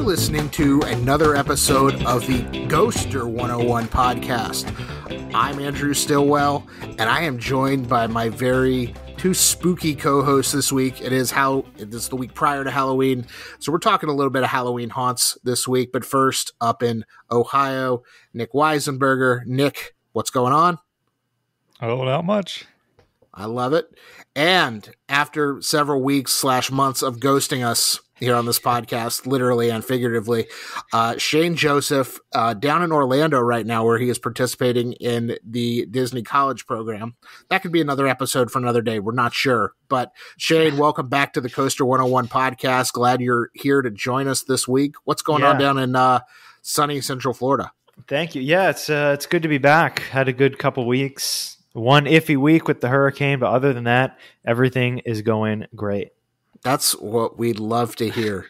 listening to another episode of the Ghoster101 podcast. I'm Andrew Stillwell, and I am joined by my two spooky co-hosts this week. It is the week prior to Halloween, so we're talking a little bit of Halloween haunts this week. But first, up in Ohio, Nick Weisenberger. Nick, what's going on? Oh, not much. I love it. And after several weeks / months of ghosting us here on this podcast, literally and figuratively, Shane Joseph down in Orlando right now, where he is participating in the Disney College program. That could be another episode for another day. We're not sure. But Shane, welcome back to the Coaster101 podcast. Glad you're here to join us this week. What's going on down in sunny Central Florida? Thank you. Yeah, it's good to be back. Had a good couple weeks. One iffy week with the hurricane, but other than that, everything is going great. That's what we'd love to hear.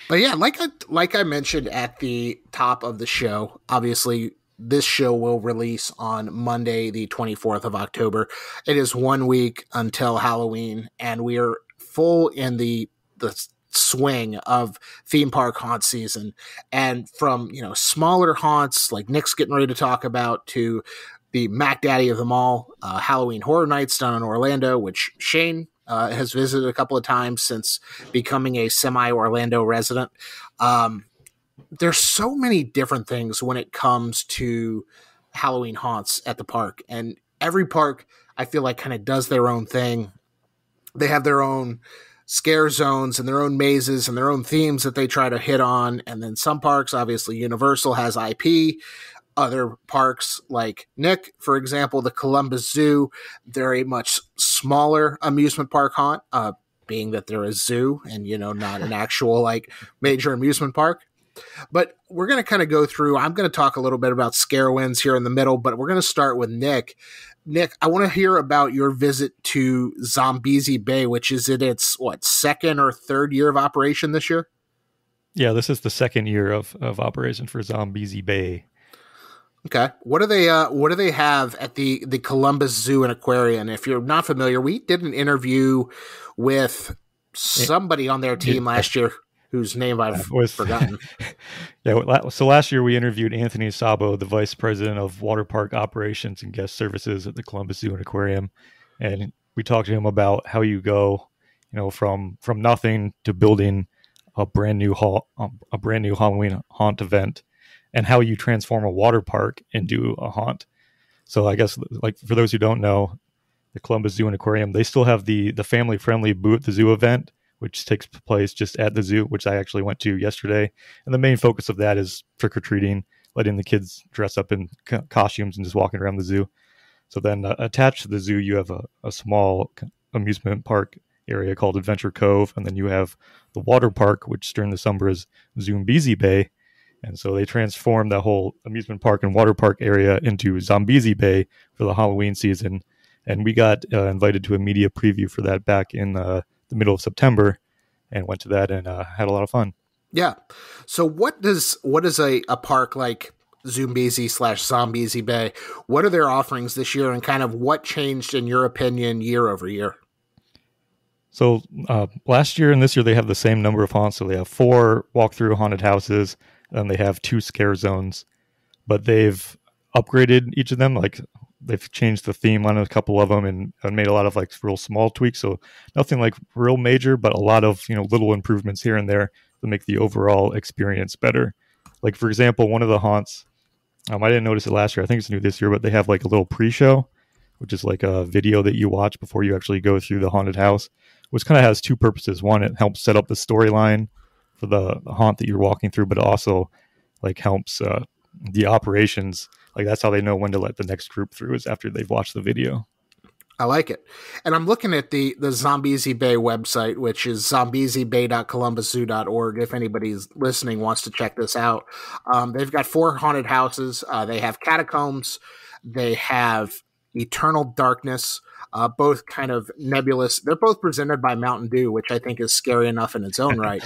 But yeah, like I mentioned at the top of the show, obviously this show will release on Monday, the 24th of October. It is 1 week until Halloween, and we are full in the swing of theme park haunt season. And from, smaller haunts like Nick's getting ready to talk about to the Mac Daddy of them all, Halloween Horror Nights down in Orlando, which Shane has visited a couple of times since becoming a semi-Orlando resident. There's so many different things when it comes to Halloween haunts at the park. And every park, I feel like, kind of does their own thing. They have their own scare zones and their own mazes and their own themes that they try to hit on. And then some parks, obviously Universal has IP. Other parks like Nick, for example, the Columbus Zoo, they're a much smaller amusement park haunt, being that they're a zoo and, not an actual major amusement park. But we're going to kind of go through, I'm going to talk a little bit about SCarowinds here in the middle, but we're going to start with Nick. Nick, I want to hear about your visit to Zombezi Bay, which is in its, second or third year of operation this year? Yeah, this is the second year of operation for Zombezi Bay. Okay. What do they have at the Columbus Zoo and Aquarium? If you're not familiar, we did an interview with somebody on their team last year whose name I've forgotten. Yeah. So last year we interviewed Anthony Sabo, the vice president of water park operations and guest services at the Columbus Zoo and Aquarium. And we talked to him about how you go, from nothing to building a brand new Halloween haunt event, and how you transform a water park into a haunt. So I guess, for those who don't know, the Columbus Zoo and Aquarium, they still have the family-friendly Boo at the Zoo event, which takes place just at the zoo, which I actually went to yesterday. And the main focus of that is trick-or-treating, letting the kids dress up in costumes and just walking around the zoo. So then attached to the zoo, you have a small amusement park area called Adventure Cove, and then you have the water park, which during the summer is Zombezi Bay. And so they transformed that whole amusement park and water park area into Zombezi Bay for the Halloween season. And we got invited to a media preview for that back in the middle of September, and went to that and had a lot of fun. Yeah. So what does a park like Zombezi Bay, what are their offerings this year, and kind of what changed in your opinion year over year? So last year and this year they have the same number of haunts. So they have 4 walk-through haunted houses, and they have 2 scare zones, but they've upgraded each of them. They've changed the theme on a couple of them and made a lot of real small tweaks. So nothing real major, but a lot of, little improvements here and there to make the overall experience better. For example, one of the haunts, I didn't notice it last year. I think it's new this year, but they have a little pre-show, which is a video that you watch before you actually go through the haunted house, which kind of has 2 purposes. One, it helps set up the storyline for the haunt that you're walking through, but it also helps the operations. That's how they know when to let the next group through, is after they've watched the video. I like it. And I'm looking at the Zombezi Bay website, which is zombezibay.columbuszoo.org. If anybody's listening wants to check this out. They've got 4 haunted houses. They have Catacombs. They have Eternal Darkness, both kind of nebulous. They're both presented by Mountain Dew, which I think is scary enough in its own right.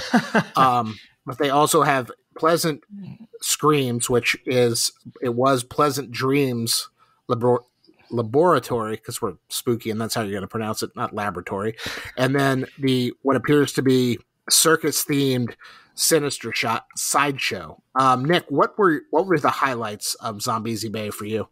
But they also have Pleasant Screams, which was Pleasant Dreams Laboratory, because we're spooky and that's how you're going to pronounce it, not laboratory. And then what appears to be circus themed sinister shot sideshow. Nick, what were the highlights of Zombezi Bay for you?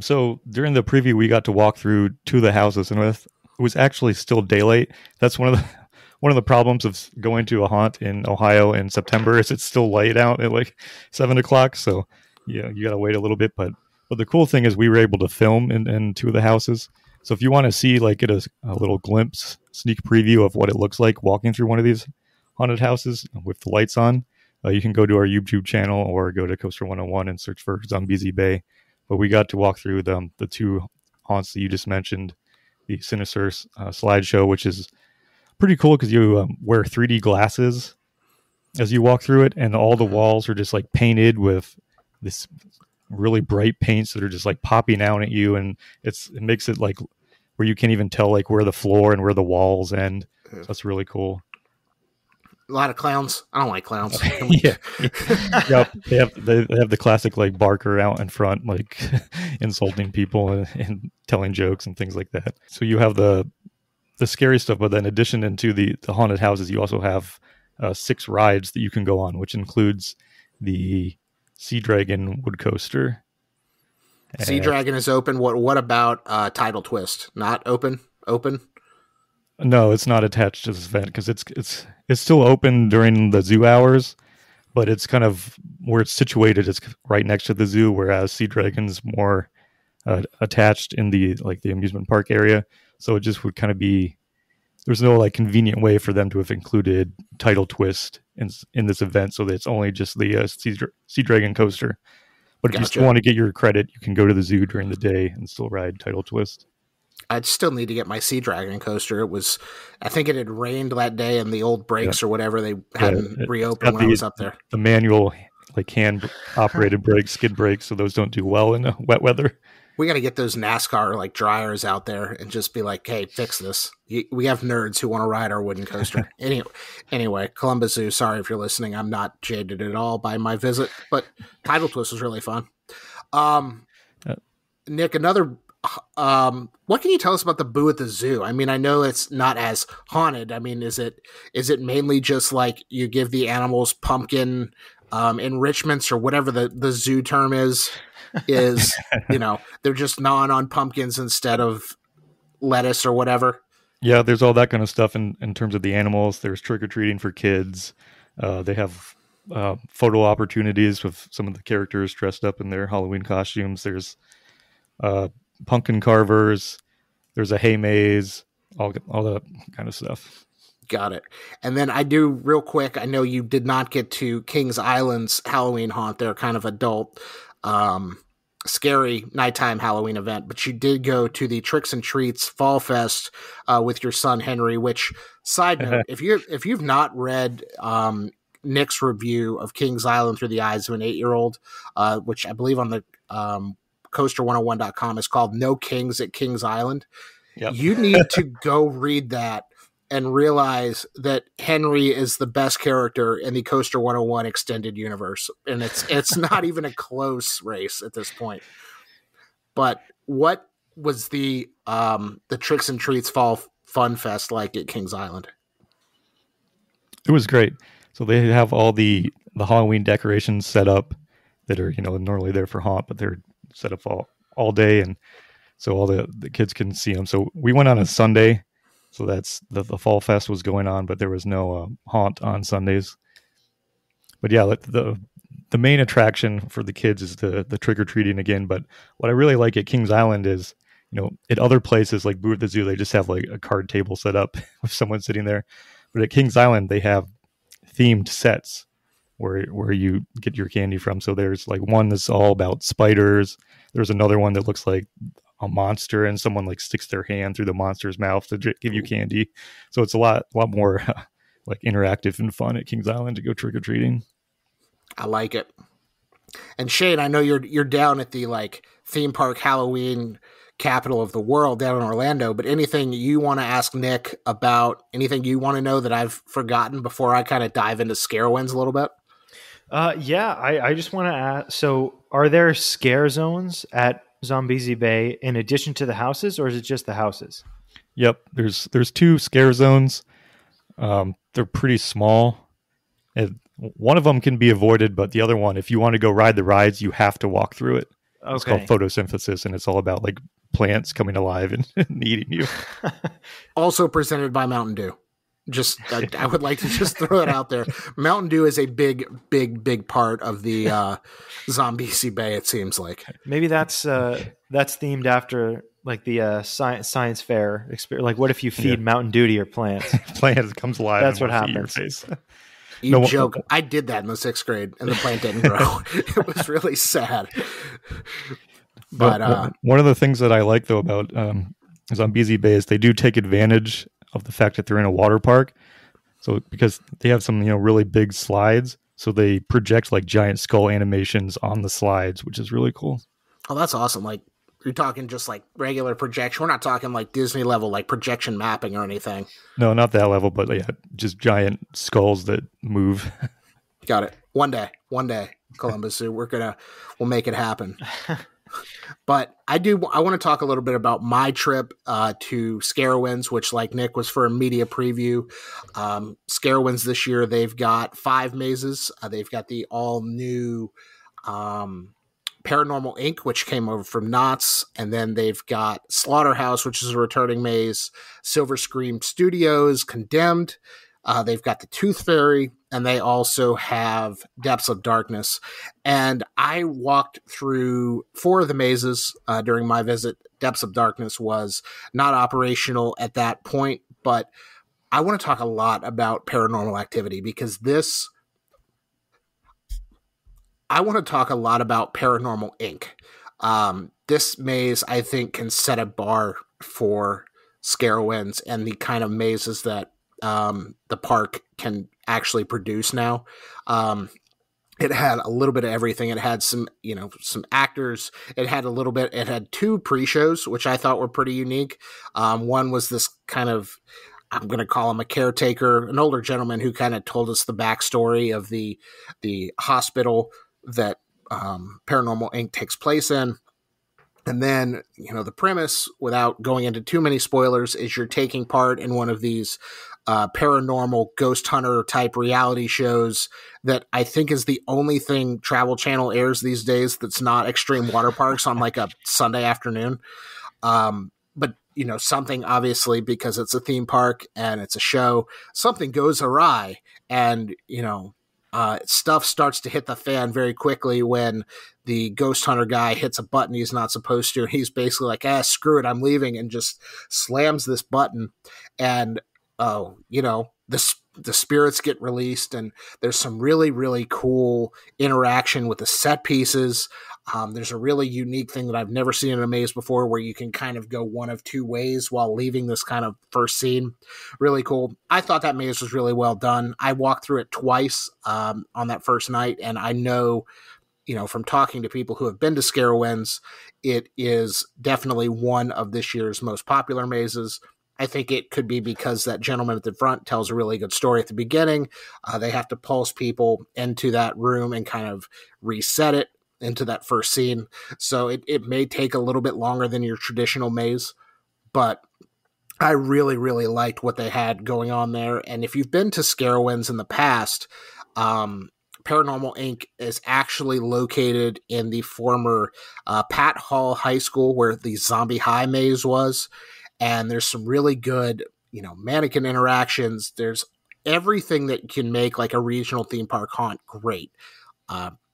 So during the preview, we got to walk through two of the houses, and it was actually still daylight. That's one of the problems of going to a haunt in Ohio in September is it's still light out at like 7:00. So yeah, you got to wait a little bit. But the cool thing is we were able to film in two of the houses. So if you want to see, like, get a little glimpse, sneak preview of what it looks like walking through one of these haunted houses with the lights on, you can go to our YouTube channel or go to Coaster101 and search for Zombezi Bay. But we got to walk through the two haunts that you just mentioned, the Sinister slideshow, which is pretty cool because you wear 3D glasses as you walk through it, and all the walls are just like painted with this really bright paints that are just like popping out at you, and it makes it like where you can't even tell like where the floor and where the walls end. So that's really cool. A lot of clowns. I don't like clowns. Yeah. Yep. They have the classic like barker out in front, like insulting people and telling jokes and things like that. So you have the scary stuff, but then in addition into the haunted houses, you also have 6 rides that you can go on, which includes the Sea Dragon wood coaster. Sea Dragon is open. What about Tidal Twist? Not open? Open? No, it's not attached to this event because it's still open during the zoo hours, but it's kind of where it's situated. It's right next to the zoo, whereas Sea Dragon's more attached in the amusement park area. So it just would kind of be, there's no like convenient way for them to have included Tidal Twist in this event, so that it's only just the Sea Dragon coaster. But if you still want to get your credit, you can go to the zoo during the day and still ride Tidal Twist. I'd still need to get my Sea Dragon coaster. I think it had rained that day, and the old brakes or whatever, they hadn't reopened when I was up there. The manual, like hand operated brakes, skid brakes, so those don't do well in wet weather. We got to get those NASCAR like dryers out there and just be like, hey, fix this. We have nerds who want to ride our wooden coaster. Anyway, Columbus Zoo, sorry if you're listening. I'm not jaded at all by my visit, but Tidal Twist was really fun. Nick, what can you tell us about the Boo at the Zoo? I mean, I know it's not as haunted. I mean, is it mainly just like you give the animals pumpkin enrichments or whatever the zoo term is, they're just gnawing on pumpkins instead of lettuce or whatever? Yeah, there's all that kind of stuff in terms of the animals. There's trick-or-treating for kids. They have photo opportunities with some of the characters dressed up in their Halloween costumes. There's pumpkin carvers, there's a hay maze, all that kind of stuff. Got it. And then I do real quick, I know you did not get to Kings Island's Halloween haunt. They're kind of adult, scary nighttime Halloween event, but you did go to the Tricks and Treats Fall Fest with your son Henry, which, side note, if you've not read Nick's review of Kings Island through the eyes of an 8-year-old, which I believe on the Coaster101.com is called No Kings at Kings Island. Yep. You need to go read that and realize that Henry is the best character in the Coaster 101 extended universe. And it's not even a close race at this point. But what was the Tricks and Treats Fall Fun Fest like at Kings Island? It was great. So they have all the Halloween decorations set up that are, normally there for haunt, but they're set up all day, and so all the kids can see them. So we went on a Sunday, so that's the Fall Fest was going on, but there was no haunt on Sundays. But yeah, the main attraction for the kids is the trick-or-treating again. But what I really like at Kings Island is, at other places like Boo at the Zoo, they just have like a card table set up with someone sitting there. But at Kings Island, they have themed sets where you get your candy from. So there's like one that's all about spiders. There's another one that looks like a monster, and someone like sticks their hand through the monster's mouth to give you candy. So it's a lot more like interactive and fun at Kings Island to go trick-or-treating. I like it. And Shane, I know you're down at the like theme park Halloween capital of the world down in Orlando, but anything you want to ask Nick about, anything you want to know that I've forgotten before I kind of dive into SCarowinds a little bit? I just want to ask, so are there scare zones at Zombezi Bay in addition to the houses, or is it just the houses? Yep. There's 2 scare zones. They're pretty small. And one of them can be avoided, but the other one, if you want to go ride the rides, you have to walk through it. Okay. It's called photosynthesis, and it's all about like plants coming alive and, and eating you. Also presented by Mountain Dew. Just, I would like to just throw it out there. Mountain Dew is a big part of the Zombezi Bay. It seems like maybe that's themed after like the science fair experience. Like, what if you feed Mountain Dew to your plants? Plant comes alive. That's what happens. happens. Your face. You joke. I did that in the 6th grade, and the plant didn't grow. It was really sad. But one of the things that I like though about Zombezi Bay is they do take advantage of the fact that they're in a water park. So because they have some, really big slides, so they project like giant skull animations on the slides, which is really cool. Oh, that's awesome. Like, you're talking just like regular projection. We're not talking like Disney level, like projection mapping or anything. No, not that level, but yeah, just giant skulls that move. Got it. One day, Columbus Zoo, we'll make it happen. But I want to talk a little bit about my trip to SCarowinds, which, like Nick, was for a media preview. SCarowinds this year, they've got 5 mazes. They've got the all new Paranormal Inc., which came over from Knott's, and then they've got Slaughterhouse, which is a returning maze, Silver Scream Studios, Condemned. They've got the Tooth Fairy, and they also have Depths of Darkness. And I walked through 4 of the mazes during my visit. Depths of Darkness was not operational at that point, but I want to talk a lot about Paranormal Activity because I want to talk a lot about Paranormal Inc. This maze, I think, can set a bar for SCarowinds and the kind of mazes that the park can actually produce now. It had a little bit of everything. It had some actors. It had 2 pre-shows, which I thought were pretty unique. One was this kind of, I'm going to call him a caretaker, an older gentleman who kind of told us the backstory of the hospital that Paranormal Inc. takes place in. And then, the premise, without going into too many spoilers, is you're taking part in one of these paranormal ghost hunter type reality shows that I think is the only thing Travel Channel airs these days that's not extreme water parks on like a Sunday afternoon. But, something obviously, because it's a theme park and it's a show, something goes awry and, stuff starts to hit the fan very quickly when the ghost hunter guy hits a button he's not supposed to. He's basically like, screw it, I'm leaving, and just slams this button. And, the spirits get released, and there's some really, really cool interaction with the set pieces. There's a really unique thing that I've never seen in a maze before where you can kind of go one of 2 ways while leaving this kind of first scene. Really cool. I thought that maze was really well done. I walked through it twice on that first night, and I know, from talking to people who have been to SCarowinds, it is definitely one of this year's most popular mazes. I think it could be because that gentleman at the front tells a really good story at the beginning. They have to pulse people into that room and kind of reset it into that first scene. So it may take a little bit longer than your traditional maze, but I really, really liked what they had going on there. And if you've been to SCarowinds in the past, Paranormal Inc. is actually located in the former Pat Hall High School where the Zombie High maze was. And there's some really good, mannequin interactions. There's everything that can make like a regional theme park haunt great.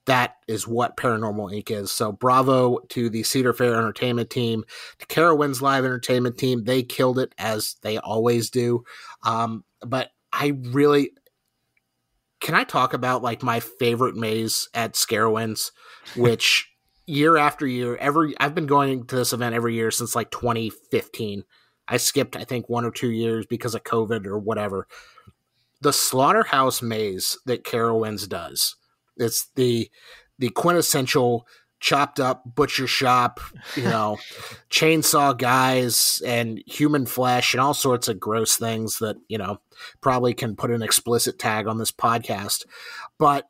That is what Paranormal Inc. is. So bravo to the Cedar Fair Entertainment team, to Carowinds Live Entertainment team. They killed it, as they always do. But can I talk about like my favorite maze at SCarowinds, which year after year, I've been going to this event every year since like 2015. I skipped, I think, 1 or 2 years because of COVID or whatever. The Slaughterhouse maze that Carowinds does. It's the quintessential chopped up butcher shop, chainsaw guys and human flesh and all sorts of gross things that, probably can put an explicit tag on this podcast. But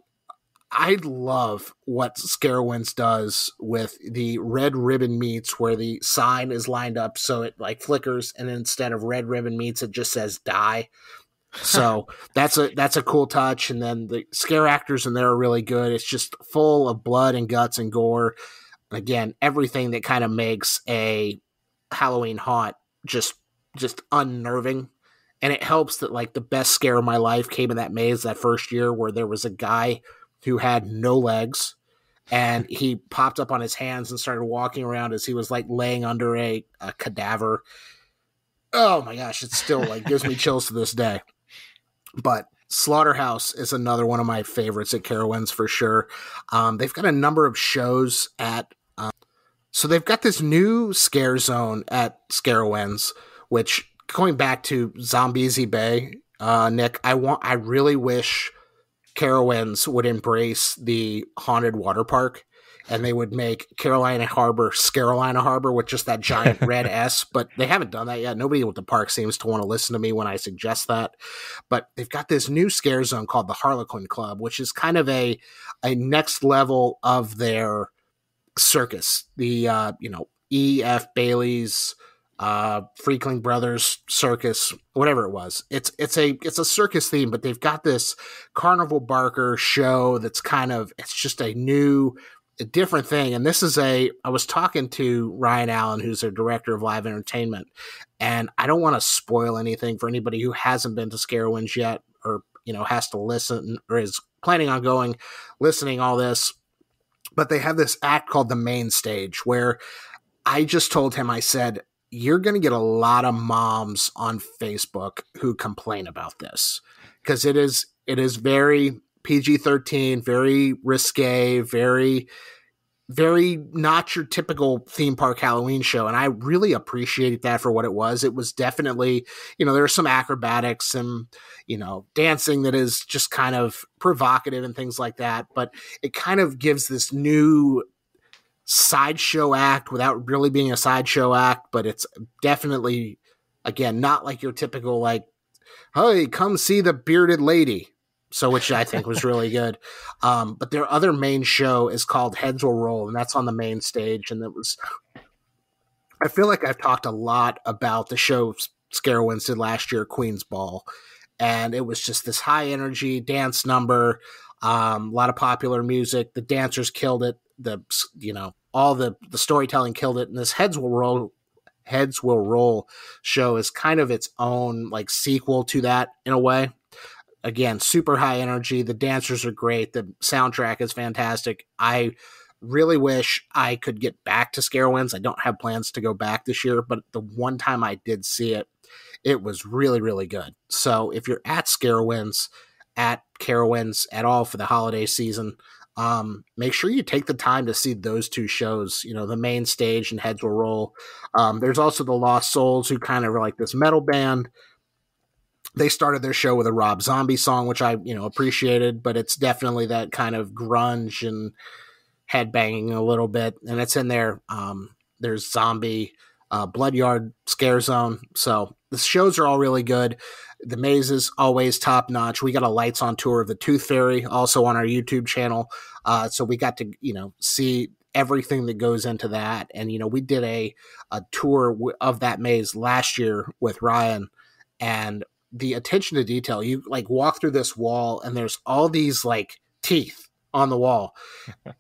I love what SCarowinds does with the red ribbon meets where the sign is lined up so it like flickers, and instead of red ribbon meets, it just says die. So that's a cool touch. And then the scare actors in there are really good. It's just full of blood and guts and gore. Again, everything that kind of makes a Halloween haunt just unnerving. And it helps that like the best scare of my life came in that maze that first year, where there was a guy who had no legs, and he popped up on his hands and started walking around as he was like laying under a cadaver. Oh my gosh, it still like gives me chills to this day. But Slaughterhouse is another one of my favorites at Carowinds for sure. They've got a number of shows at so they've got this new scare zone at Scarowinds, which, going back to Zombezi Bay, Nick, I really wish Carowinds would embrace the haunted water park, and they would make Carolina Harbor Scarolina Harbor with just that giant red S, but they haven't done that yet. Nobody with the park seems to want to listen to me when I suggest that. But they've got this new scare zone called the Harlequin Club, which is kind of a next level of their circus. The E.F. Bailey's Freakling Brothers circus, whatever it was. It's a circus theme, but they've got this Carnival Barker show that's it's just a different thing. And this is I was talking to Ryan Allen, who's their director of live entertainment, and I don't want to spoil anything for anybody who hasn't been to Scarowinds yet, or has to listen or is planning on going, listening all this. But they have this act called the Main Stage, where I just told him, I said, you're going to get a lot of moms on Facebook who complain about this, because it is very PG-13, very risque, very, very not your typical theme park Halloween show. And I really appreciated that for what it was. It was definitely, there are some acrobatics and, dancing that is just kind of provocative and things like that. But it kind of gives this new sideshow act without really being a sideshow act. But it's definitely, again, not like your typical, like, hey, come see the bearded lady. So, which I think was really good. But their other main show is called Heads Will Roll, and that's on the main stage. And I feel like I've talked a lot about the show Scarowinds did last year, Queen's Ball. And it was just this high energy dance number, a lot of popular music. The dancers killed it. All the storytelling killed it. And this Heads Will Roll show is kind of its own like sequel to that in a way. Again, super high energy. The dancers are great. The soundtrack is fantastic. I really wish I could get back to Scarowinds. I don't have plans to go back this year, but the one time I did see it, it was really, really good. So if you're at Scarowinds, at Carowinds at all for the holiday season, make sure you take the time to see those two shows, the Main Stage and Heads Will Roll. There's also the Lost Souls, who kind of are like this metal band. They started their show with a Rob Zombie song, which I, appreciated, but it's definitely that kind of grunge and headbanging a little bit. And it's in there. There's Zombie, Bloodyard, Scare Zone. So the shows are all really good. The maze is always top notch. We got a lights on tour of the Tooth Fairy also on our YouTube channel. So we got to, see everything that goes into that. And, we did a tour of that maze last year with Ryan, and the attention to detail, you like walk through this wall and there's all these like teeth on the wall.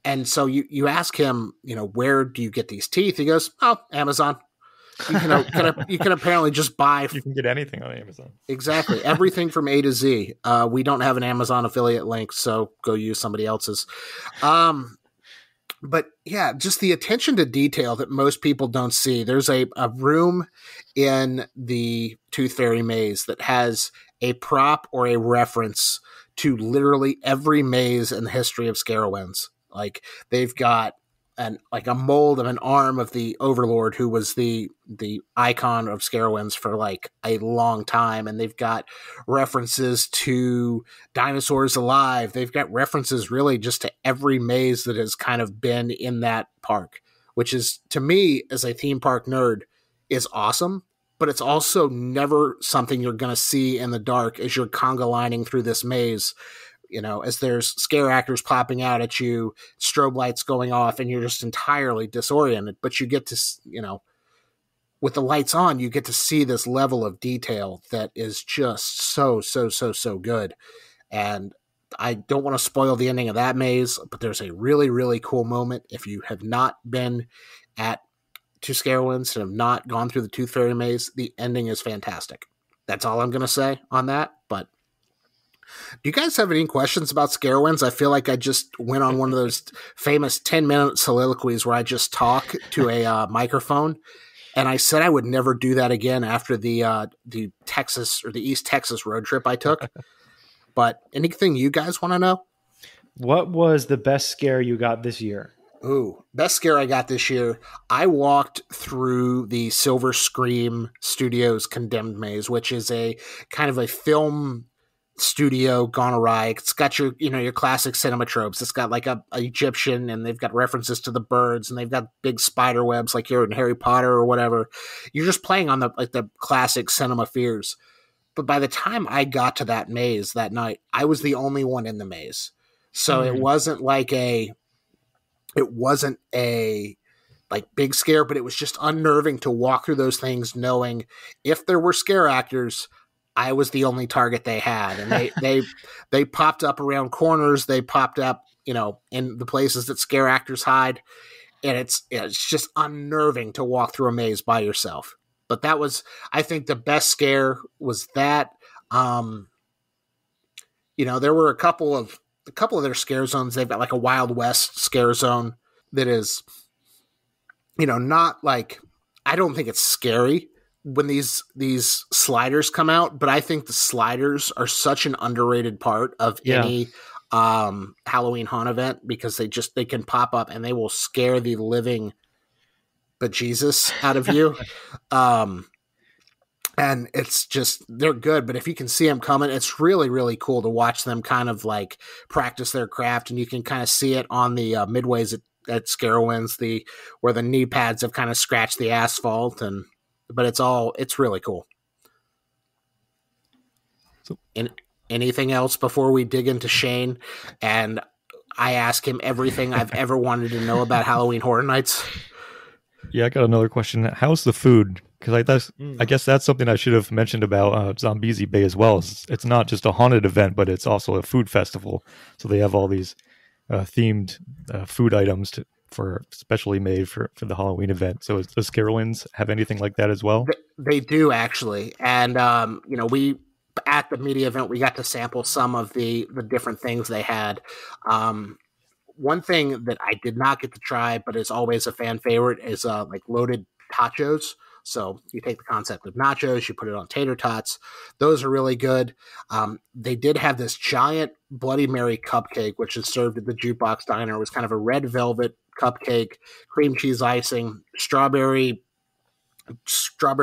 And so you ask him, where do you get these teeth? He goes, oh, Amazon. You can apparently just buy. You can get anything on Amazon. Exactly. Everything from A to Z. We don't have an Amazon affiliate link, so go use somebody else's. But yeah, just the attention to detail that most people don't see. There's a room in the Tooth Fairy maze that has a prop or a reference to literally every maze in the history of Scarowinds. Like they've got a mold of an arm of the Overlord, who was the icon of Scarowinds for like a long time. And they've got references to dinosaurs alive. They've got references really just to every maze that has kind of been in that park, which is, to me, as a theme park nerd, is awesome. But it's also never something you're going to see in the dark as you're conga lining through this maze. As there's scare actors popping out at you, strobe lights going off, and you're just entirely disoriented. But you get to, with the lights on, you get to see this level of detail that is just so good. And I don't want to spoil the ending of that maze, but there's a really, really cool moment. If you have not been at two SCarowinds and have not gone through the Tooth Fairy maze, the ending is fantastic. That's all I'm going to say on that. But do you guys have any questions about SCarowinds? I feel like I just went on one of those famous 10-minute soliloquies where I just talk to a microphone. And I said I would never do that again after the Texas or the East Texas road trip I took. But anything you guys want to know? What was the best scare you got this year? Ooh, best scare I got this year. I walked through the Silver Scream Studios Condemned Maze, which is a kind of a film studio gone awry. It's got your classic cinema tropes. It's got like a Egyptian, and they've got references to the birds, and they've got big spider webs like you're in Harry Potter or whatever. You're just playing on the classic cinema fears. But by the time I got to that maze that night, I was the only one in the maze. So it wasn't a like big scare, but it was just unnerving to walk through those things knowing if there were scare actors, I was the only target they had. And they popped up around corners. They popped up, in the places that scare actors hide. And it's just unnerving to walk through a maze by yourself. But that was, I think, the best scare was that. There were a couple of their scare zones. They've got like a Wild West scare zone that is, not like, I don't think it's scary when these sliders come out, but I think the sliders are such an underrated part of any Halloween haunt event, because they can pop up and they will scare the living bejesus out of you. And it's just, they're good, but if you can see them coming, it's really, really cool to watch them kind of like practice their craft. And you can kind of see it on the midways at SCarowinds, where the knee pads have kind of scratched the asphalt, but it's really cool. So, anything else before we dig into Shane and I ask him everything I've ever wanted to know about Halloween Horror Nights? Yeah, I got another question. How's the food? Because I guess that's something I should have mentioned about Zombezi Bay as well. It's not just a haunted event, but it's also a food festival. So they have all these themed food items specially made for the Halloween event. So does Carowinds have anything like that as well? They do, actually. And, we at the media event, we got to sample some of the different things they had. One thing that I did not get to try, but is always a fan favorite, is like loaded tachos. So you take the concept of nachos, you put it on tater tots. Those are really good. They did have this giant Bloody Mary cupcake, which is served at the Jukebox Diner. It was kind of a red velvet cupcake, cream cheese icing, strawberry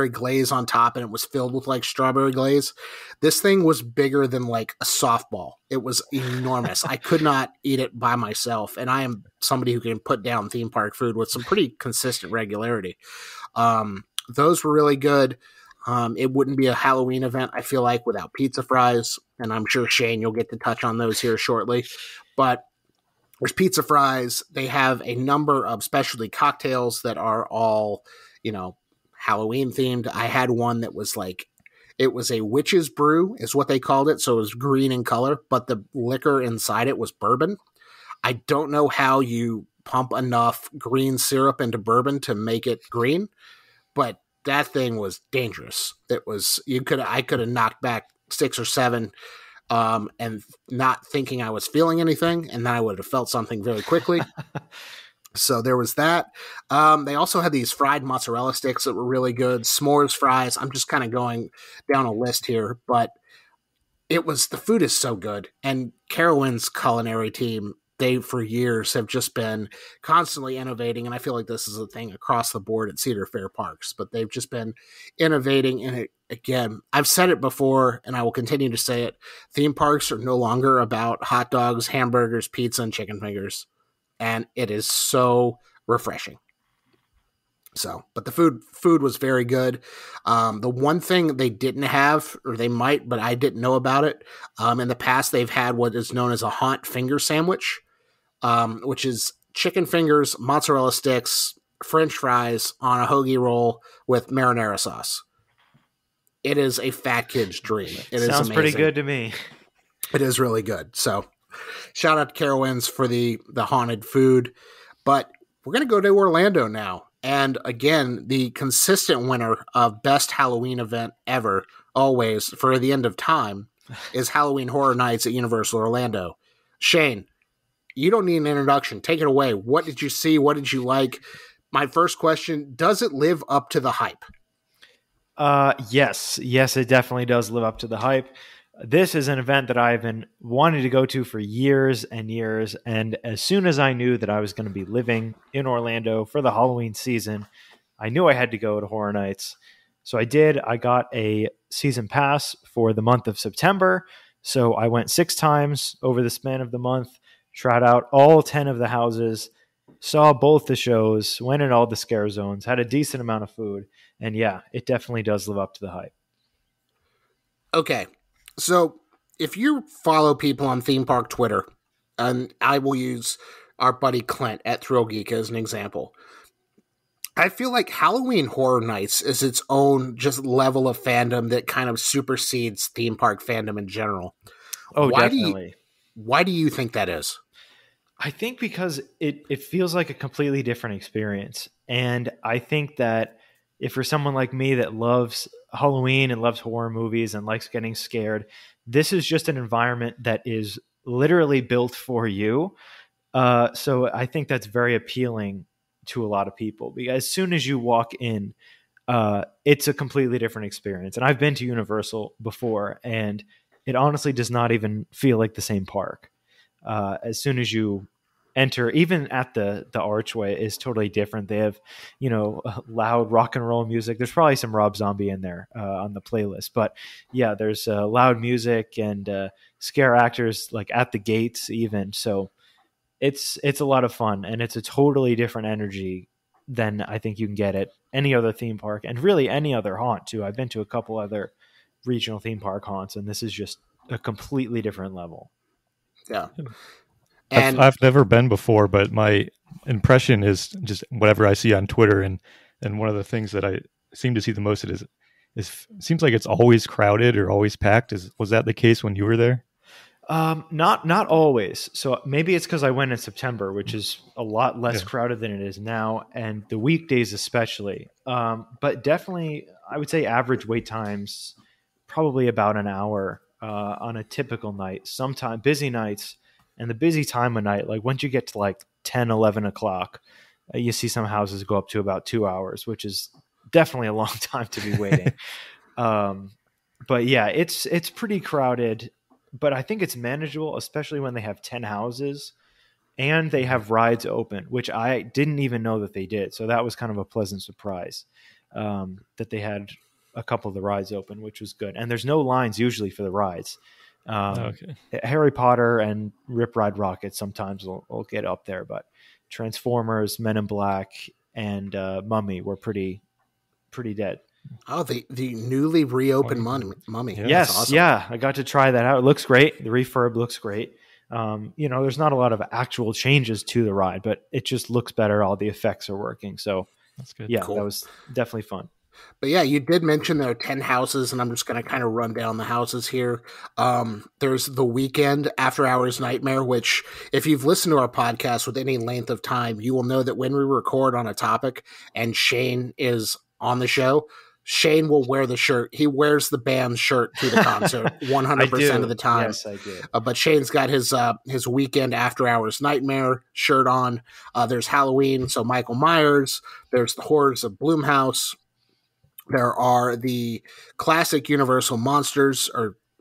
glaze on top, and it was filled with like strawberry glaze. This thing was bigger than like a softball. It was enormous. I could not eat it by myself, and I am somebody who can put down theme park food with some pretty consistent regularity. Those were really good. It wouldn't be a Halloween event, I feel like, without pizza fries, and I'm sure, Shane, you'll get to touch on those here shortly. But there's pizza fries. They have a number of specialty cocktails that are all, Halloween themed. I had one that was like, it was a witch's brew is what they called it. So it was green in color, but the liquor inside it was bourbon. I don't know how you pump enough green syrup into bourbon to make it green, but that thing was dangerous. It was, I could have knocked back 6 or 7 and not thinking I was feeling anything. And then I would have felt something very quickly. So there was that. They also had these fried mozzarella sticks that were really good. S'mores fries. I'm just kind of going down a list here, but the food is so good. And Carowinds' culinary team, they for years have just been constantly innovating. And I feel like this is a thing across the board at Cedar Fair Parks, but they've just been innovating. And again, I've said it before and I will continue to say it. Theme parks are no longer about hot dogs, hamburgers, pizza, and chicken fingers. And it is so refreshing. So, but the food was very good. The one thing they didn't have, or they might, but I didn't know about it. In the past, they've had what is known as a haunt finger sandwich, which is chicken fingers, mozzarella sticks, French fries on a hoagie roll with marinara sauce. It is a fat kid's dream. It is Sounds amazing. pretty good to me. It is really good. So shout out to Carowinds for the haunted food. But we're going to go to Orlando now. And again, the consistent winner of best Halloween event ever, always, for the end of time, is Halloween Horror Nights at Universal Orlando. Shane, you don't need an introduction. Take it away. What did you see? What did you like? My first question, does it live up to the hype? Yes, it definitely does live up to the hype. This is an event that I've been wanting to go to for years and years. And as soon as I knew that I was going to be living in Orlando for the Halloween season, I knew I had to go to Horror Nights. So I did. I got a season pass for the month of September. So I went 6 times over the span of the month, tried out all 10 of the houses, saw both the shows, went in all the scare zones, had a decent amount of food. And yeah, it definitely does live up to the hype. Okay. So if you follow people on theme park Twitter, and I will use our buddy Clint at Thrill Geek as an example, I feel like Halloween Horror Nights is its own just level of fandom that kind of supersedes theme park fandom in general. Oh, definitely. Why do you think that is? I think because it feels like a completely different experience. And I think that if for someone like me that loves Halloween and loves horror movies and likes getting scared, this is just an environment that is literally built for you. So I think that's very appealing to a lot of people, because as soon as you walk in, it's a completely different experience. And I've been to Universal before, and it honestly does not even feel like the same park. As soon as you enter, even at the archway is totally different. They have, loud rock and roll music. There's probably some Rob Zombie in there on the playlist, but yeah, there's loud music and scare actors like at the gates even. So it's a lot of fun, and it's a totally different energy than I think you can get at any other theme park, and really any other haunt too. I've been to a couple other regional theme park haunts, and this is just a completely different level. Yeah. And I've never been before, but my impression is just whatever I see on Twitter, and one of the things that I seem to see the most is seems like it's always crowded or always packed. Was that the case when you were there? Not always. So maybe it's because I went in September, which is a lot less crowded than it is now, and the weekdays especially. But definitely, I would say average wait times probably about an hour on a typical night. Sometimes busy nights. And the busy time of night, like once you get to like 10, 11 o'clock, you see some houses go up to about 2 hours, which is definitely a long time to be waiting. But yeah, it's pretty crowded, but I think it's manageable, especially when they have 10 houses and they have rides open, which I didn't even know that they did. So that was kind of a pleasant surprise that they had a couple of the rides open, which was good. And there's no lines usually for the rides. Harry Potter and Rip Ride Rocket sometimes will get up there, but Transformers, Men in Black, and Mummy were pretty dead. Oh, the newly reopened Mummy. Yeah. Yes, awesome. Yeah, I got to try that out. It looks great. The refurb looks great. There's not a lot of actual changes to the ride, but it just looks better. All the effects are working, so that's good. Yeah, cool. That was definitely fun. But yeah, you did mention there are 10 houses, and I'm just going to kind of run down the houses here. There's the Weekend After Hours Nightmare, which if you've listened to our podcast with any length of time, you will know that when we record on a topic and Shane is on the show, Shane will wear the shirt. He wears the band's shirt to the concert 100% of the time. Yes, I do. But Shane's got his Weekend After Hours Nightmare shirt on. There's Halloween, so Michael Myers. There's the Horrors of Blumhouse. There are the classic Universal Monsters,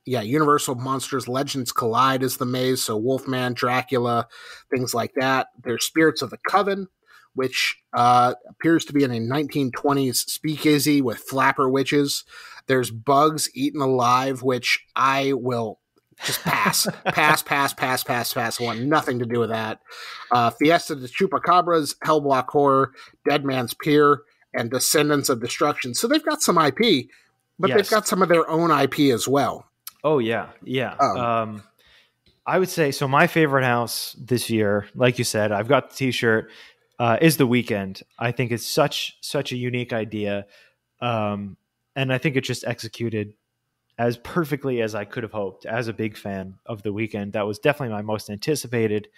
Universal Monsters Legends Collide is the maze, so Wolfman, Dracula, things like that. There's Spirits of the Coven, which appears to be in a 1920s speakeasy with flapper witches. There's Bugs Eaten Alive, which I will just pass. pass. I want nothing to do with that. Fiesta de Chupacabras, Hellblock Horror, Dead Man's Pier, and Descendants of Destruction. So they've got some IP, but they've got some of their own IP as well. Oh, yeah. I would say, so my favorite house this year, like you said, I've got the t-shirt. is The Weeknd. I think it's such a unique idea, and I think it just executed as perfectly as I could have hoped. As a big fan of The Weeknd, that was definitely my most anticipated.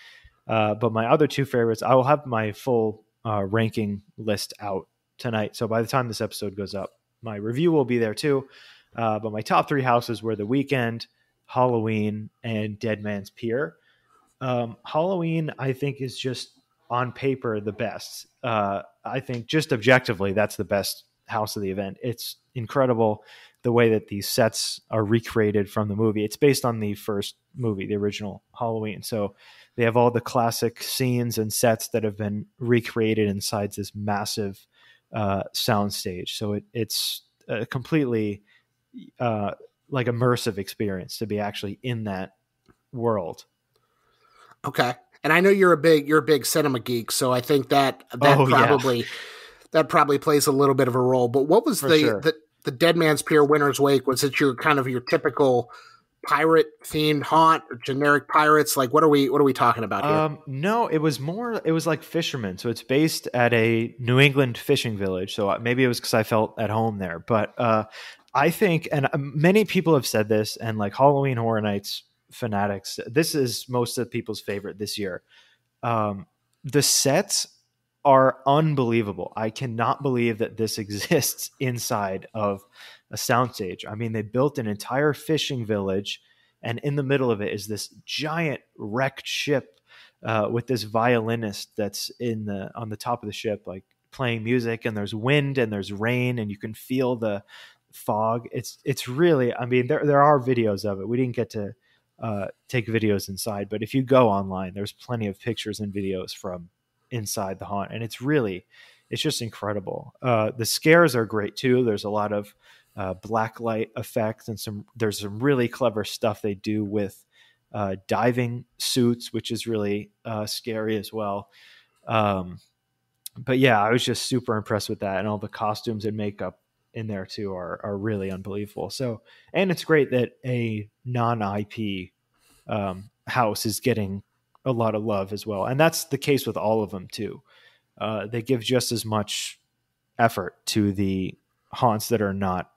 But my other two favorites, I will have my full ranking list out tonight. So by the time this episode goes up, my review will be there too. But my top three houses were The Weeknd, Halloween, and Dead Man's Pier. Halloween, I think, is just on paper the best. I think just objectively, that's the best house of the event. It's incredible the way that these sets are recreated from the movie. It's based on the first movie, the original Halloween. So they have all the classic scenes and sets that have been recreated inside this massive soundstage. So it's a completely like immersive experience to be actually in that world. Okay. And I know you're a big cinema geek, so I think that probably plays a little bit of a role. But what was the Dead Man's Pier Winter's Wake? Was it your typical pirate themed haunt, or generic pirates? Like, what are we talking about here? No, it was like fishermen. So it's based at a New England fishing village. So maybe it was because I felt at home there. But I think, and many people have said this, and like Halloween Horror Nights fanatics, this is most of people's favorite this year. The sets are unbelievable. I cannot believe that this exists inside of a soundstage. I mean, they built an entire fishing village, and in the middle of it is this giant wrecked ship with this violinist that's on the top of the ship, like playing music, and there's wind and there's rain, and you can feel the fog. It's really, I mean, there are videos of it. We didn't get to take videos inside, but if you go online, there's plenty of pictures and videos from inside the haunt, and it's just incredible. The scares are great too. There's a lot of black light effects, and there's some really clever stuff they do with diving suits, which is really scary as well. But yeah, I was just super impressed with that, and all the costumes and makeup in there too are really unbelievable. So, and it's great that a non-IP house is getting a lot of love as well, and that's the case with all of them too. They give just as much effort to the haunts that are not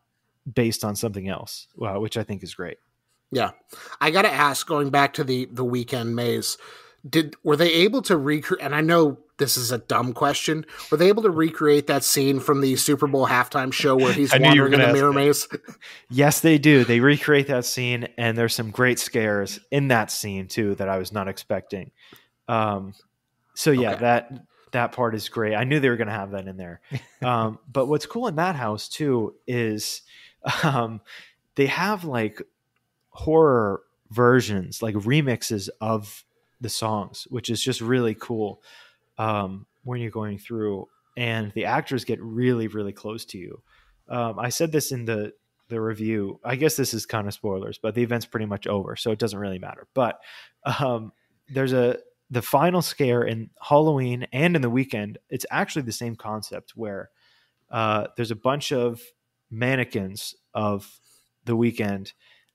based on something else, which I think is great. Yeah, I got to ask, going back to the Weeknd maze, were they able to recreate? And I know this is a dumb question. Were they able to recreate that scene from the Super Bowl halftime show where he's wandering in the mirror maze? Yes, they do. They recreate that scene, and there's some great scares in that scene too that I was not expecting. So yeah, Okay. that part is great. I knew they were going to have that in there. But what's cool in that house too is they have like horror versions, like remixes of the songs, which is just really cool. When you're going through, and the actors get really, really close to you. I said this in the review. I guess this is kind of spoilers, but the event's pretty much over, so it doesn't really matter. But there's the final scare in Halloween and in The Weeknd. It's actually the same concept where there's a bunch of mannequins of The Weeknd,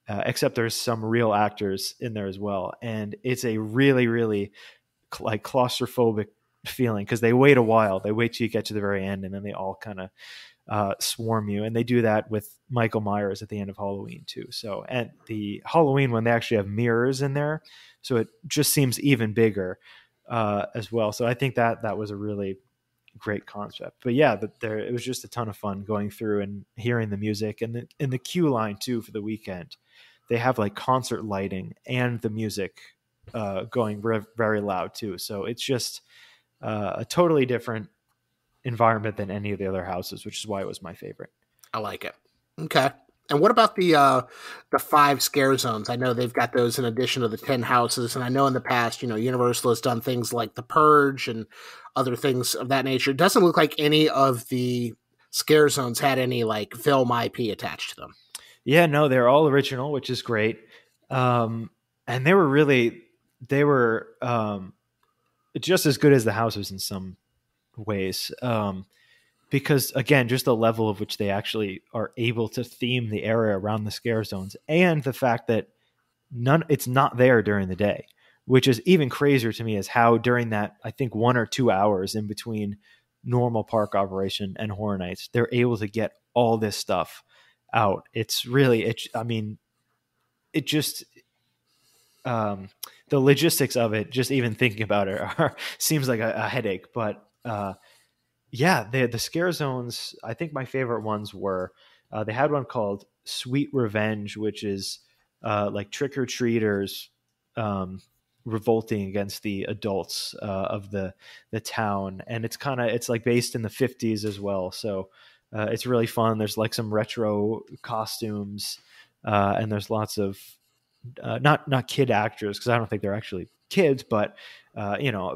except there's some real actors in there as well, and it's a really, really like claustrophobic feeling because they wait a while. They wait till you get to the very end, and then they all kind of swarm you. And they do that with Michael Myers at the end of Halloween too. So, and the Halloween one, they actually have mirrors in there, so it just seems even bigger as well. So I think that was a really great concept. But yeah, it was just a ton of fun going through and hearing the music, and in the queue line too for The Weeknd. They have like concert lighting and the music going very loud too. So it's just a totally different environment than any of the other houses, which is why it was my favorite. I like it. Okay. And what about the 5 scare zones? I know they've got those in addition to the 10 houses. And I know in the past, Universal has done things like The Purge and other things of that nature. It doesn't look like any of the scare zones had any like film IP attached to them. Yeah, no, they're all original, which is great. And they were just as good as the houses in some ways. Because again, just the level of which they actually are able to theme the area around the scare zones, and the fact that it's not there during the day. which is even crazier to me is how during that, I think 1 or 2 hours in between normal park operation and Horror Nights, they're able to get all this stuff out. It's really, it just, the logistics of it, just even thinking about it seems like a headache, but yeah, the scare zones, I think my favorite ones were, they had one called Sweet Revenge, which is like trick-or-treaters revolting against the adults of the town. And it's like based in the 50s as well. So it's really fun. There's like some retro costumes and there's lots of not kid actors, because I don't think they're actually kids, but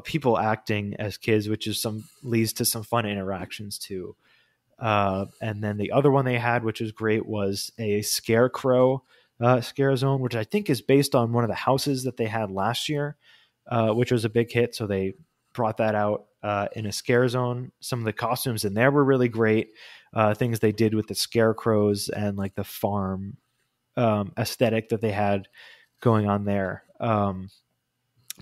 people acting as kids, which is leads to some fun interactions too. And then the other one they had, which is great, was a scarecrow scare zone, which I think is based on one of the houses that they had last year, which was a big hit. So they brought that out in a scare zone. Some of the costumes in there were really great. Things they did with the scarecrows and like the farm aesthetic that they had going on there.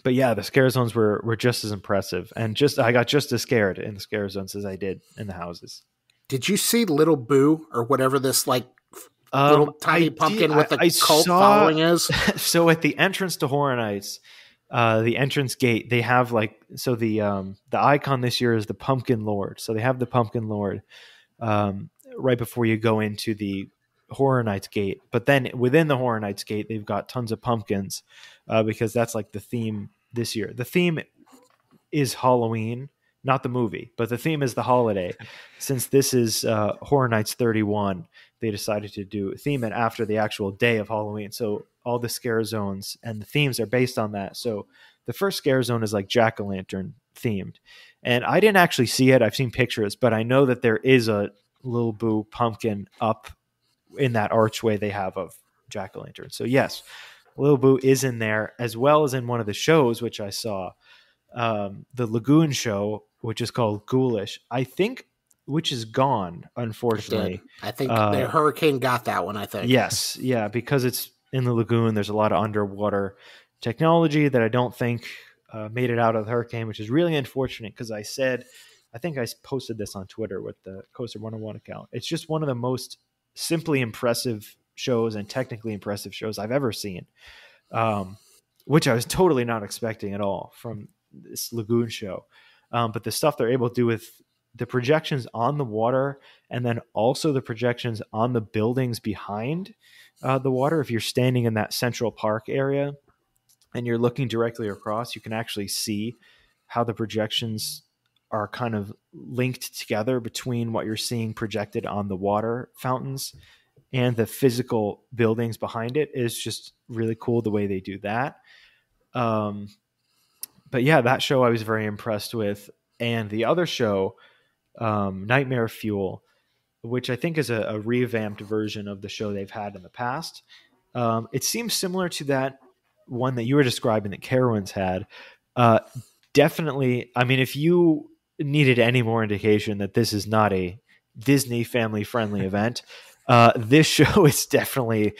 But yeah, the scare zones were just as impressive, and I got just as scared in the scare zones as I did in the houses. Did you see Little Boo or whatever this like little tiny pumpkin with a cult following is? So at the entrance to Horror Nights, the entrance gate, they have the icon this year is the Pumpkin Lord. So they have the Pumpkin Lord right before you go into the Horror Nights gate, but then within the Horror Nights gate, they've got tons of pumpkins because that's like the theme this year. The theme is Halloween, not the movie, but the theme is the holiday. Since this is Horror Nights 31, they decided to theme it after the actual day of Halloween. So all the scare zones and the themes are based on that. So the first scare zone is like jack-o'-lantern themed, and I didn't actually see it. I've seen pictures, but I know that there is a Little Boo pumpkin up in that archway they have of jack-o'-lantern. So yes, Little Boo is in there, as well as in one of the shows, which I saw, the Lagoon show, which is called Ghoulish, I think, which is gone, unfortunately. I think the hurricane got that one, I think. Yes. Yeah. Because it's in the lagoon, there's a lot of underwater technology that I don't think made it out of the hurricane, which is really unfortunate, because I think I posted this on Twitter with the Coaster101 account. It's just one of the most simply impressive shows and technically impressive shows I've ever seen, which I was totally not expecting at all from this lagoon show. But the stuff they're able to do with the projections on the water, and then also the projections on the buildings behind the water. If you're standing in that Central Park area and you're looking directly across, you can actually see how the projections are kind of linked together between what you're seeing projected on the water fountains and the physical buildings behind it. Is just really cool the way they do that. But yeah, that show I was very impressed with. And the other show, Nightmare Fuel, which I think is a revamped version of the show they've had in the past. It seems similar to that one that you were describing that Carowinds had. Definitely, I mean, if you needed any more indication that this is not a Disney family-friendly event, this show is definitely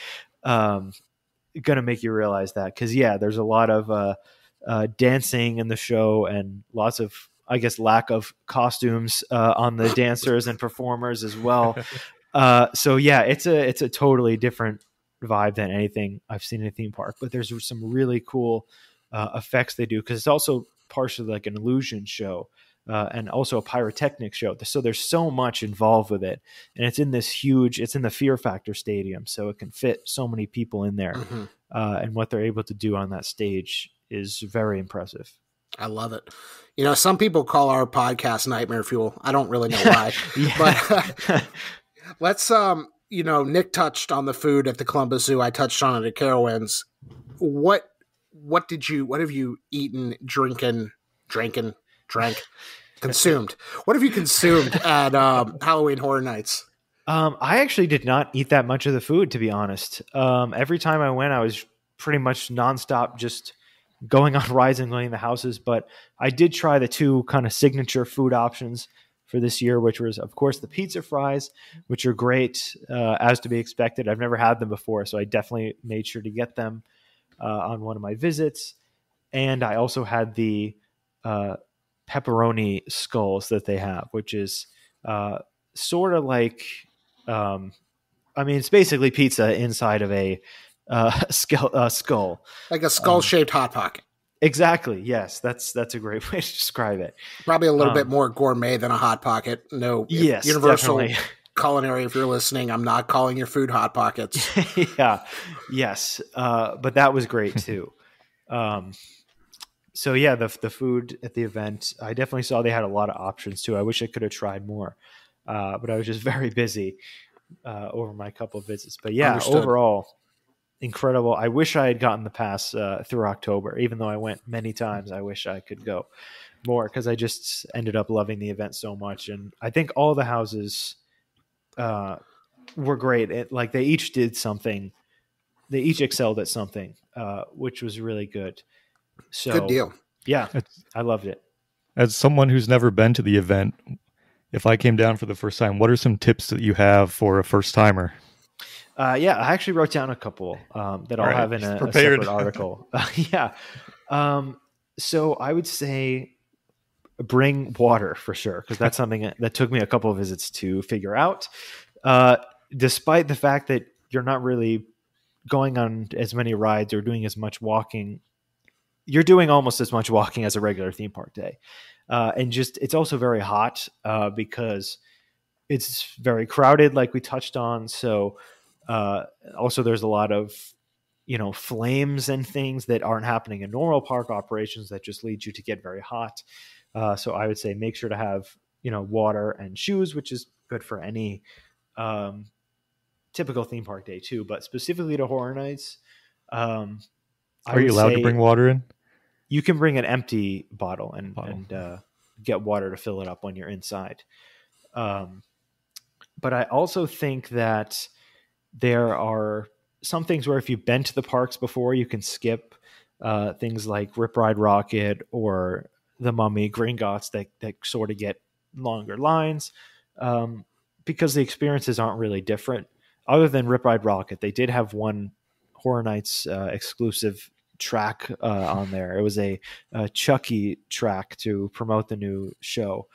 going to make you realize that. Because, yeah, there's a lot of dancing in the show and lots of, I guess, lack of costumes on the dancers and performers as well. So, yeah, it's a totally different vibe than anything I've seen in a theme park. But there's some really cool effects they do, because it's also partially like an illusion show. And also a pyrotechnic show. So there's so much involved with it. And it's in the Fear Factor Stadium. So it can fit so many people in there. Mm-hmm. And what they're able to do on that stage is very impressive. I love it. You know, some people call our podcast Nightmare Fuel. I don't really know why. But let's, Nick touched on the food at the Columbus Zoo. I touched on it at Carowinds. What have you eaten, drank, consumed? What have you consumed at Halloween Horror Nights? I actually did not eat that much of the food, to be honest. Every time I went, I was pretty much nonstop just going on rides and going to the houses. But I did try the two kind of signature food options for this year, which was, of course, the pizza fries, which are great, as to be expected. I've never had them before, so I definitely made sure to get them on one of my visits. And I also had the pepperoni skulls that they have, which is sort of like, it's basically pizza inside of a skull. Like a skull-shaped Hot Pocket. Exactly. Yes, that's a great way to describe it. Probably a little bit more gourmet than a Hot Pocket. No, yes, Universal definitely. Culinary, if you're listening, I'm not calling your food Hot Pockets. Yeah. Yes. But that was great too. So yeah, the food at the event, I definitely saw they had a lot of options too. I wish I could have tried more, but I was just very busy over my couple of visits. But yeah, Understood. Overall, incredible. I wish I had gotten the pass through October, even though I went many times. I wish I could go more because I just ended up loving the event so much. And I think all the houses were great. They each did something. They each excelled at something, which was really good. So, good deal. Yeah, I loved it. As someone who's never been to the event, if I came down for the first time, what are some tips that you have for a first timer? Yeah, I actually wrote down a couple that I'll have in a separate article. Yeah. So I would say bring water for sure, because that's something that took me a couple of visits to figure out. Despite the fact that you're not really going on as many rides or doing as much walking, you're doing almost as much walking as a regular theme park day. And just, it's also very hot because it's very crowded, like we touched on. So also there's a lot of, flames and things that aren't happening in normal park operations that just lead you to get very hot. So I would say make sure to have, water and shoes, which is good for any typical theme park day too, but specifically to Horror Nights. Are you allowed to bring water in? You can bring an empty bottle and get water to fill it up when you're inside. But I also think that there are some things where if you've been to the parks before, you can skip things like Rip Ride Rocket or the Mummy, Gringotts that sort of get longer lines because the experiences aren't really different. Other than Rip Ride Rocket, they did have one Horror Nights exclusive track on there. It was a Chucky track to promote the new show.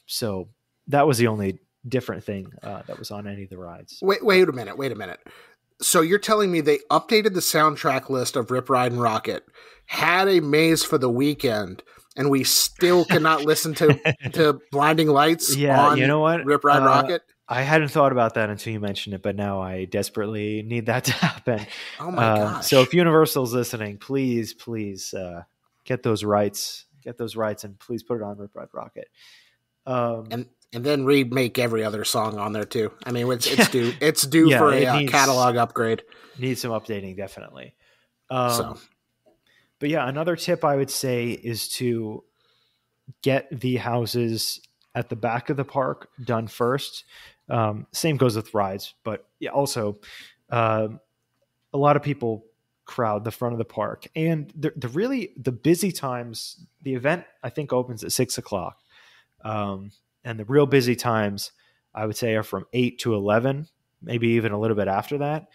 So that was the only different thing that was on any of the rides. Wait a minute. So you're telling me they updated the soundtrack list of Rip Ride and Rocket, had a maze for the weekend, and we still cannot listen to Blinding Lights on you know what? Rip Ride Rocket? I hadn't thought about that until you mentioned it, but now I desperately need that to happen. Oh my gosh. So if Universal's listening, please get those rights, and please put it on Rip Ride Rocket. And then remake every other song on there too. I mean, it's due for a catalog upgrade. Needs some updating, definitely. But yeah, another tip I would say is to get the houses at the back of the park done first. Same goes with rides, but yeah, also a lot of people crowd the front of the park, and the busy times. The event I think opens at 6:00. And the real busy times, I would say, are from 8 to 11, maybe even a little bit after that.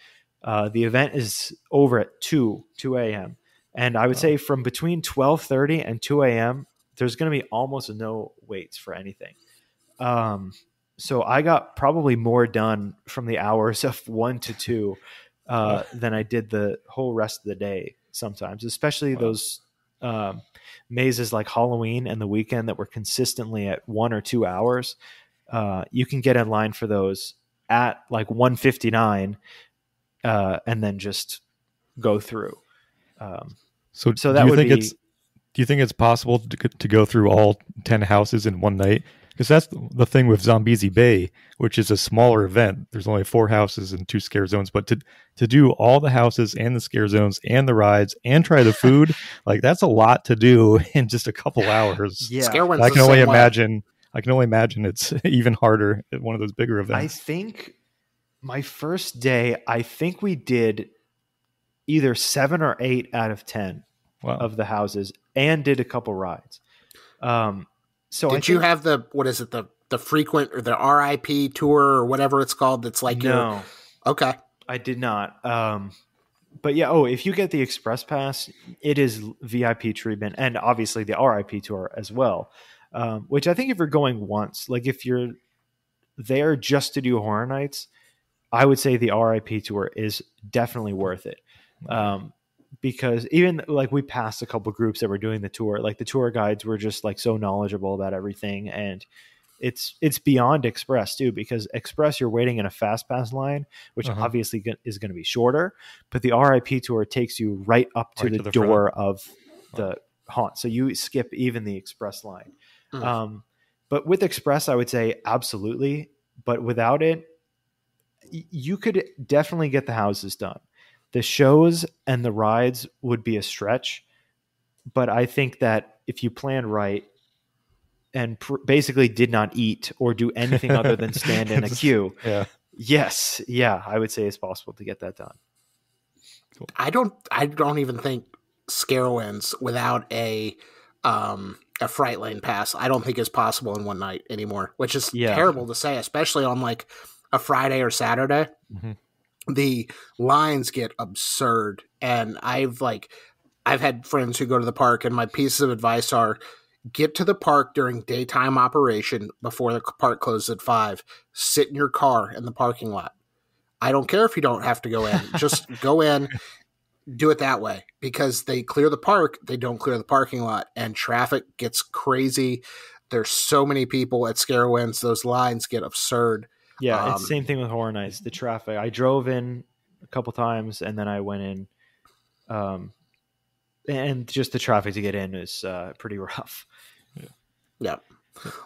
The event is over at 2 a.m. And I would say from between 12:30 and 2 a.m., there's going to be almost no waits for anything. So I got probably more done from the hours of 1 to 2 than I did the whole rest of the day sometimes, especially those mazes like Halloween and the weekend that were consistently at 1 or 2 hours. You can get in line for those at like 1:59 and then just go through. So that would be... Do you think it's possible to go through all 10 houses in one night? Because that's the thing with Zombezi Bay, which is a smaller event. There's only 4 houses and 2 scare zones. But to do all the houses and the scare zones and the rides and try the food, like that's a lot to do in just a couple hours. Yeah, I can only imagine it's even harder at one of those bigger events. I think my first day, we did either 7 or 8 out of 10 of the houses and did a couple rides. So did you have the frequent or the RIP tour or whatever it's called? That's like no, okay. I did not. But yeah, if you get the express pass, it is VIP treatment, and obviously the RIP tour as well. Which I think if you're going once, like if you're there just to do Horror Nights, I would say the RIP tour is definitely worth it. Because even like we passed a couple groups that were doing the tour, like the tour guides were just like so knowledgeable about everything, and it's beyond express too, because express you're waiting in a fast pass line, which obviously is going to be shorter, but the RIP tour takes you right up to the door of the haunt, so you skip even the express line. But with express, I would say absolutely, but without it, you could definitely get the houses done. The shows and the rides would be a stretch, but I think that if you plan right and basically did not eat or do anything other than stand in a queue, I would say it's possible to get that done. Cool. I don't even think SCarowinds without a Fright Lane pass, I don't think is possible in one night anymore, which is terrible to say, especially on like a Friday or Saturday. The lines get absurd, and I've had friends who go to the park, and my pieces of advice are: get to the park during daytime operation before the park closes at 5. Sit in your car in the parking lot. I don't care if you don't have to go in. Just go in, do it that way, because they clear the park, they don't clear the parking lot, and traffic gets crazy. There's so many people at SCarowinds, those lines get absurd. Yeah, it's the same thing with Horror Nights. The traffic. I drove in a couple times, and then I went in, and just the traffic to get in is pretty rough. Yeah.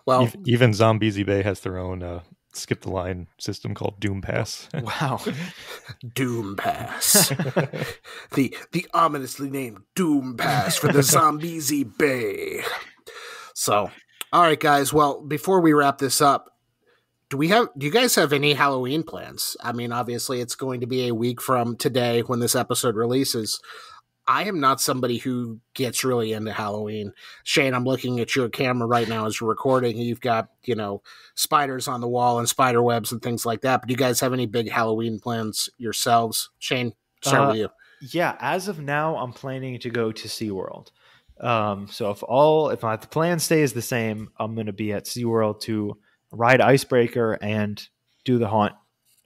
Well, even Zombezi Bay has their own skip the line system called Doom Pass. Wow. Doom Pass. the ominously named Doom Pass for the Zombezi Bay. So, all right, guys. Well, before we wrap this up, do you guys have any Halloween plans? I mean, obviously it's going to be a week from today when this episode releases. I am not somebody who gets really into Halloween. Shane, I'm looking at your camera right now as you're recording. You've got, spiders on the wall and spider webs and things like that. But do you guys have any big Halloween plans yourselves? Shane, start with you. Yeah, as of now, I'm planning to go to SeaWorld. So if the plan stays the same, I'm going to be at SeaWorld to ride Icebreaker and do the haunt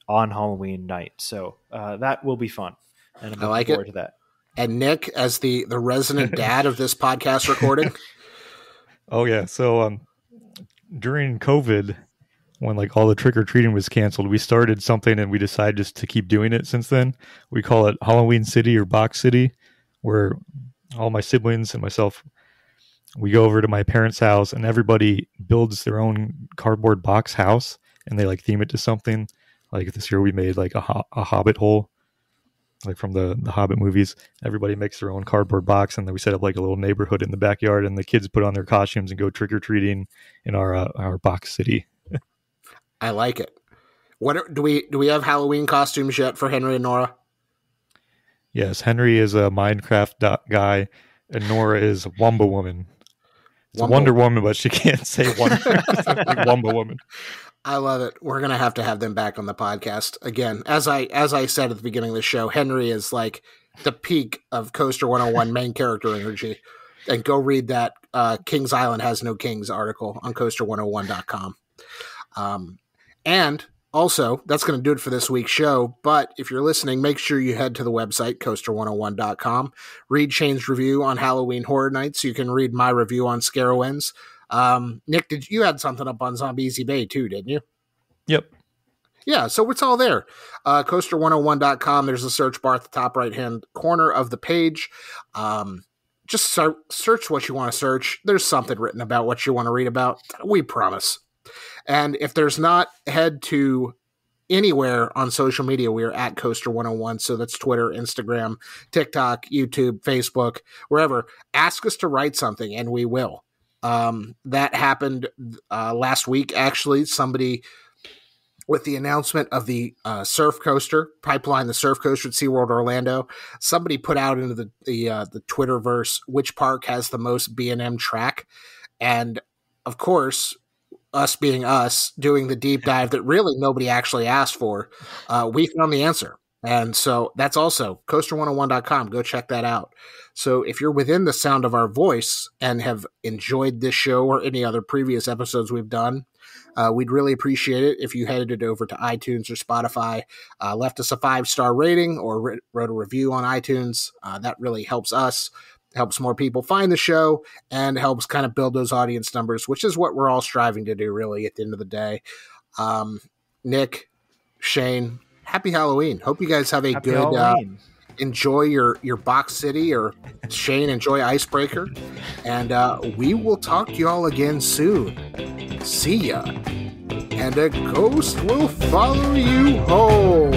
on Halloween night. So that will be fun. And I'm looking forward to that. And Nick, as the resident dad of this podcast recording. Oh, yeah. So during COVID, when like all the trick-or-treating was canceled, we started something and we decided just to keep doing it since then. We call it Halloween City or Box City, where all my siblings and myself, we go over to my parents' house and everybody builds their own cardboard box house and they like theme it to something. Like this year we made like a Hobbit hole, like from the Hobbit movies. Everybody makes their own cardboard box, and then we set up like a little neighborhood in the backyard, and the kids put on their costumes and go trick-or-treating in our box city. I like it. What do we have Halloween costumes yet for Henry and Nora? Yes, Henry is a Minecraft guy, and Nora is Wumba Woman. It's Wonder Woman, but she can't say Wonder. Like Wumba Woman. I love it. We're gonna have to have them back on the podcast again. As I said at the beginning of the show, Henry is like the peak of Coaster101 main character energy. And go read that Kings Island Has No Kings article on Coaster101.com. And also, that's going to do it for this week's show. But if you're listening, make sure you head to the website, Coaster101.com. Read Shane's review on Halloween Horror Nights. You can read my review on SCarowinds. Nick, you had something up on Zombezi Bay too, didn't you? Yep. Yeah, so it's all there. Coaster101.com. There's a search bar at the top right-hand corner of the page. Just search what you want to search. There's something written about what you want to read about. We promise. And if there's not, head to anywhere on social media. We are at Coaster101. So that's Twitter, Instagram, TikTok, YouTube, Facebook, wherever. Ask us to write something, and we will. That happened last week, actually. Somebody, with the announcement of the surf coaster, Pipeline, the surf coaster at SeaWorld Orlando, somebody put out into the Twitterverse which park has the most B&M track. And, of course, us being us, doing the deep dive that really nobody actually asked for, we found the answer. And so that's also Coaster101.com. Go check that out. So if you're within the sound of our voice and have enjoyed this show or any other previous episodes we've done, we'd really appreciate it if you headed over to iTunes or Spotify, left us a 5-star rating or wrote a review on iTunes. That really helps us, helps more people find the show, and helps kind of build those audience numbers, which is what we're all striving to do really at the end of the day. Nick, Shane, happy Halloween. Hope you guys have a Happy good enjoy your Box City, or Shane, enjoy Icebreaker. And we will talk to y'all again soon. See ya. And a ghost will follow you home.